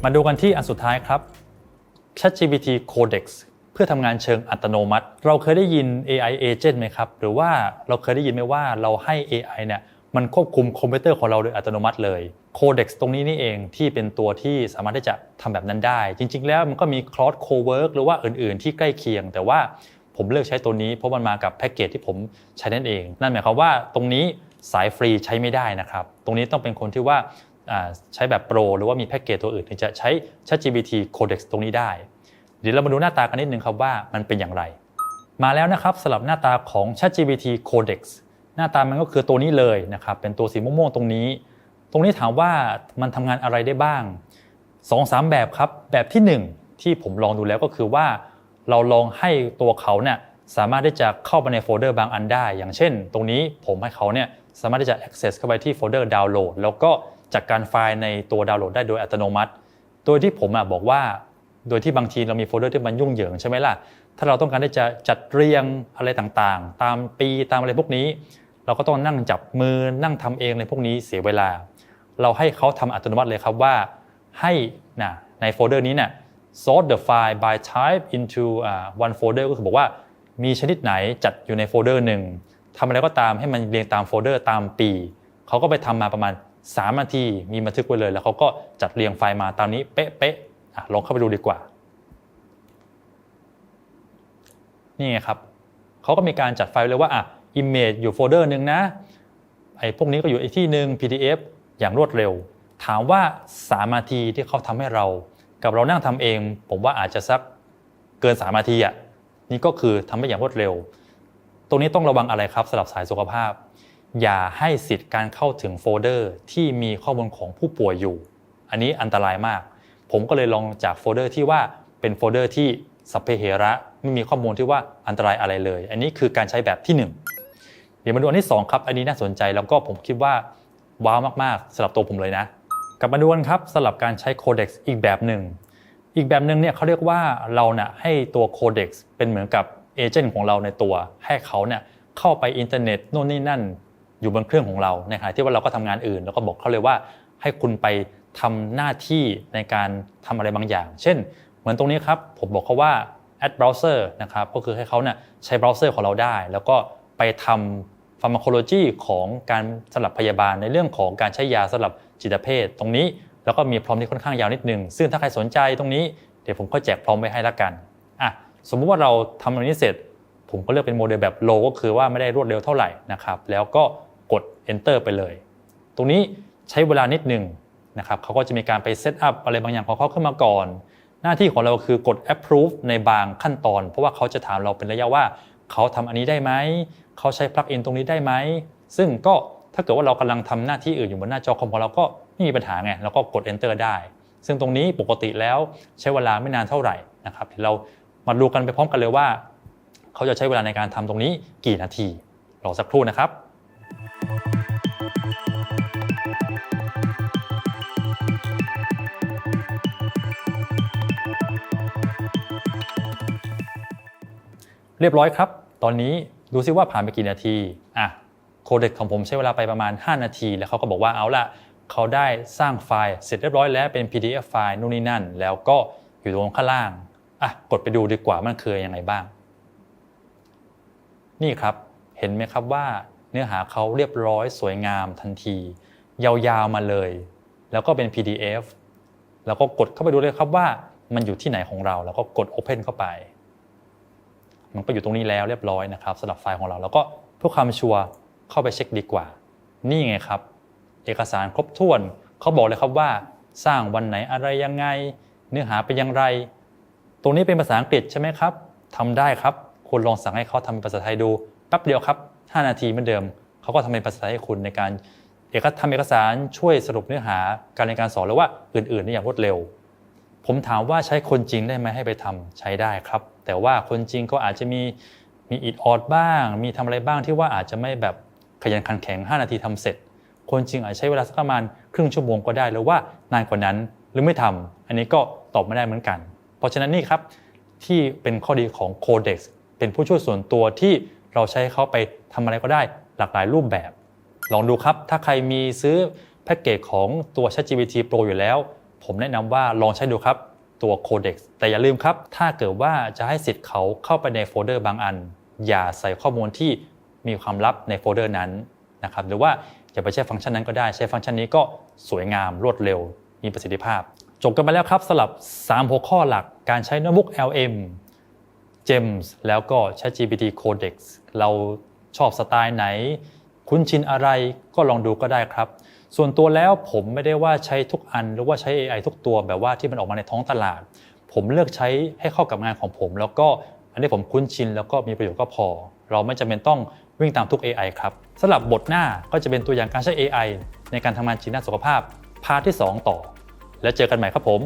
มาดูกันที่อันสุดท้ายครับ ChatGPT Codex เพื่อทำงานเชิงอัตโนมัติเราเคยได้ยิน AI Agent ไหมครับหรือว่าเราเคยได้ยินไหมว่าเราให้ AI เนี่ยมันควบคุมคอมพิวเตอร์ของเราโดยอัตโนมัติเลย Codex ตรงนี้นี่เองที่เป็นตัวที่สามารถที่จะทำแบบนั้นได้จริงๆแล้วมันก็มี Claude Cowork หรือว่าอื่นๆที่ใกล้เคียงแต่ว่าผมเลือกใช้ตัวนี้เพราะมันมากับแพ็กเกจที่ผมใช้นั่นเองนั่นหมายความว่าตรงนี้สายฟรีใช้ไม่ได้นะครับตรงนี้ต้องเป็นคนที่ว่าใช้แบบโปรหรือว่ามีแพ็กเกจตัวอื่นถึงจะใช้ ChatGPT Codex ตรงนี้ได้เดี๋ยวเรามาดูหน้าตากันนิดนึงครับว่ามันเป็นอย่างไรมาแล้วนะครับสำหรับหน้าตาของ ChatGPT Codex หน้าตามันก็คือตัวนี้เลยนะครับเป็นตัวสีม่วงๆตรงนี้ถามว่ามันทำงานอะไรได้บ้าง 2-3 แบบครับแบบที่1ที่ผมลองดูแล้วก็คือว่าเราลองให้ตัวเขาเนี่ยสามารถที่จะเข้าไปในโฟลเดอร์บางอันได้อย่างเช่นตรงนี้ผมให้เขาเนี่ยสามารถที่จะ access เข้าไปที่โฟลเดอร์ดาวน์โหลดแล้วก็จัดการไฟล์ในตัวดาวน์โหลดได้โดยอัตโนมัติโดยที่ผมบอกว่าโดยที่บางทีเรามีโฟลเดอร์ที่มันยุ่งเหยิงใช่ไหมล่ะถ้าเราต้องการที่จะจัดเรียงอะไรต่างๆตามปีตามอะไรพวกนี้เราก็ต้องนั่งจับมือนั่งทำเองในพวกนี้เสียเวลาเราให้เขาทำอัตโนมัติเลยครับว่าให้ในโฟลเดอร์นี้เนี่ย sort the file by type into one folder ก็คือบอกว่ามีชนิดไหนจัดอยู่ในโฟลเดอร์หนึ่งทำอะไรก็ตามให้มันเรียงตามโฟลเดอร์ตามปีเขาก็ไปทำมาประมาณ3 นาทีมีบันทึกไว้เลยแล้วเขาก็จัดเรียงไฟล์มาตามนี้เป๊ะๆลองเข้าไปดูดีกว่านี่ไงครับเขาก็มีการจัดไฟล์เลยว่าimage อยู่โฟลเดอร์นึงนะไอ้พวกนี้ก็อยู่อีกที่นึง PDF อย่างรวดเร็วถามว่า3 นาทีที่เขาทำให้เรากับเรานั่งทำเองผมว่าอาจจะสักเกิน3 นาทีนี่ก็คือทำได้อย่างรวดเร็วตรงนี้ต้องระวังอะไรครับสำหรับสายสุขภาพอย่าให้สิทธิ์การเข้าถึงโฟลเดอร์ที่มีข้อมูลของผู้ป่วยอยู่อันนี้อันตรายมากผมก็เลยลองจากโฟลเดอร์ที่ว่าเป็นโฟลเดอร์ที่สัพเพเหระไม่มีข้อมูลที่ว่าอันตรายอะไรเลยอันนี้คือการใช้แบบที่1เดี๋ยวมาดูอันที่2ครับอันนี้น่าสนใจแล้วก็ผมคิดว่าว้าวมากๆสำหรับตัวผมเลยนะกลับมาดูกันครับสำหรับการใช้ Codex อีกแบบหนึ่งเนี่ยเขาเรียกว่าเราให้ตัว Codex เป็นเหมือนกับเอเจนต์ของเราในตัวให้เขาเข้าไปอินเทอร์เน็ตโน่นนี่นั่นอยู่บนเครื่องของเราในขณะที่ว่าเราก็ทำงานอื่นแล้วก็บอกเขาเลยว่าให้คุณไปทำหน้าที่ในการทำอะไรบางอย่างเช่นเหมือนตรงนี้ครับผมบอกเขาว่า add browser นะครับก็คือให้เขาใช้เบราว์เซอร์ของเราได้แล้วก็ไปทำ pharmacology ของการสำหรับพยาบาลในเรื่องของการใช้ยาสำหรับจิตเภทตรงนี้แล้วก็มีพร้อมที่ค่อนข้างยาวนิดนึงซึ่งถ้าใครสนใจตรงนี้เดี๋ยวผมก็แจกพร้อมไว้ให้ละกันสมมุติว่าเราทำตรงนี้เสร็จผมก็เลือกเป็นโมเดลแบบ low ก็คือว่าไม่ได้รวดเร็วเท่าไหร่นะครับแล้วก็กด enter ไปเลยตรงนี้ใช้เวลานิดนึงนะครับเขาก็จะมีการไปเซตอัพอะไรบางอย่างของเขาขึ้นมาก่อนหน้าที่ของเราคือกด approve ในบางขั้นตอนเพราะว่าเขาจะถามเราเป็นระยะว่าเขาทำอันนี้ได้ไหมเขาใช้ plug in ตรงนี้ได้ไหมซึ่งก็ถ้าเกิดว่าเรากำลังทำหน้าที่อื่นอยู่บนหน้าจอคอมของเราก็ไม่มีปัญหาไงเราก็กด enter ได้ซึ่งตรงนี้ปกติแล้วใช้เวลาไม่นานเท่าไหร่นะครับเดี๋ยวเรามาดูกันไปพร้อมกันเลยว่าเขาจะใช้เวลาในการทำตรงนี้กี่นาทีรอสักครู่นะครับเรียบร้อยครับตอนนี้ดูซิว่าผ่านไปกี่นาทีโคเด็กของผมใช้เวลาไปประมาณ5 นาทีแล้วเขาก็บอกว่าเอาล่ะเขาได้สร้างไฟล์เสร็จเรียบร้อยแล้วเป็น PDF ไฟล์นู่นนี่นั่นแล้วก็อยู่ตรงข้างล่างกดไปดูดีกว่ามันคือยังไงบ้างนี่ครับเห็นไหมครับว่าเนื้อหาเขาเรียบร้อยสวยงามทันทียาวๆมาเลยแล้วก็เป็น PDF แล้วก็กดเข้าไปดูเลยครับว่ามันอยู่ที่ไหนของเราแล้วก็กด Open เข้าไปมันก็อยู่ตรงนี้แล้วเรียบร้อยนะครับสำหรับไฟล์ของเราแล้วก็เพื่อความชัวร์เข้าไปเช็คดีกว่านี่ไงครับเอกสารครบถ้วนเขาบอกเลยครับว่าสร้างวันไหนอะไรยังไงเนื้อหาเป็นอย่างไรตรงนี้เป็นภาษาอังกฤษใช่ไหมครับทำได้ครับคุณลองสั่งให้เขาทำเป็นภาษาไทยดูแป๊บเดียวครับ5 นาทีเหมือนเดิมเขาก็ทำเป็นภาษาไทยให้คุณในการทำเอกสารช่วยสรุปเนื้อหาการเรียนการสอนหรือว่าอื่นๆได้อย่างรวดเร็วผมถามว่าใช้คนจริงได้ไหมให้ไปทำใช้ได้ครับแต่ว่าคนจริงก็อาจจะมีอิดออดบ้างมีทำอะไรบ้างที่ว่าอาจจะไม่แบบขยันขันแข็ง5 นาทีทำเสร็จคนจริงอาจใช้เวลาสักประมาณครึ่งชั่วโมงก็ได้หรือว่านานกว่านั้นหรือไม่ทำอันนี้ก็ตอบไม่ได้เหมือนกันเพราะฉะนั้นนี่ครับที่เป็นข้อดีของ Codex เป็นผู้ช่วยส่วนตัวที่เราใช้เขาไปทำอะไรก็ได้หลากหลายรูปแบบลองดูครับถ้าใครมีซื้อแพ็กเกจของตัว ChatGPT Pro อยู่แล้ว ผมแนะนำว่าลองใช้ดูครับตัว Codex แต่อย่าลืมครับถ้าเกิดว่าจะให้สิทธิ์เขาเข้าไปในโฟลเดอร์บางอันอย่าใส่ข้อมูลที่มีความลับในโฟลเดอร์นั้นนะครับหรือว่าอย่าไปใช้ฟังก์ชันนั้นก็ได้ใช้ฟังก์ชันนี้ก็สวยงามรวดเร็วมีประสิทธิภาพจบกันไปแล้วครับสำหรับ3หัวข้อหลักการใช้โน้ตบุ๊ก LM GEMS แล้วก็ ChatGPT Codex เราชอบสไตล์ไหนคุ้นชินอะไรก็ลองดูก็ได้ครับส่วนตัวแล้วผมไม่ได้ว่าใช้ทุกอันหรือว่าใช้ AI ทุกตัวแบบว่าที่มันออกมาในท้องตลาดผมเลือกใช้ให้เข้ากับงานของผมแล้วก็อันนี้ผมคุ้นชินแล้วก็มีประโยชน์ก็พอเราไม่จำเป็นต้องวิ่งตามทุก AI ครับสำหรับบทหน้าก็จะเป็นตัวอย่างการใช้ AI ในการทำงานจีนด้านสุขภาพพาร์ทที่2ต่อแล้วเจอกันใหม่ครับผม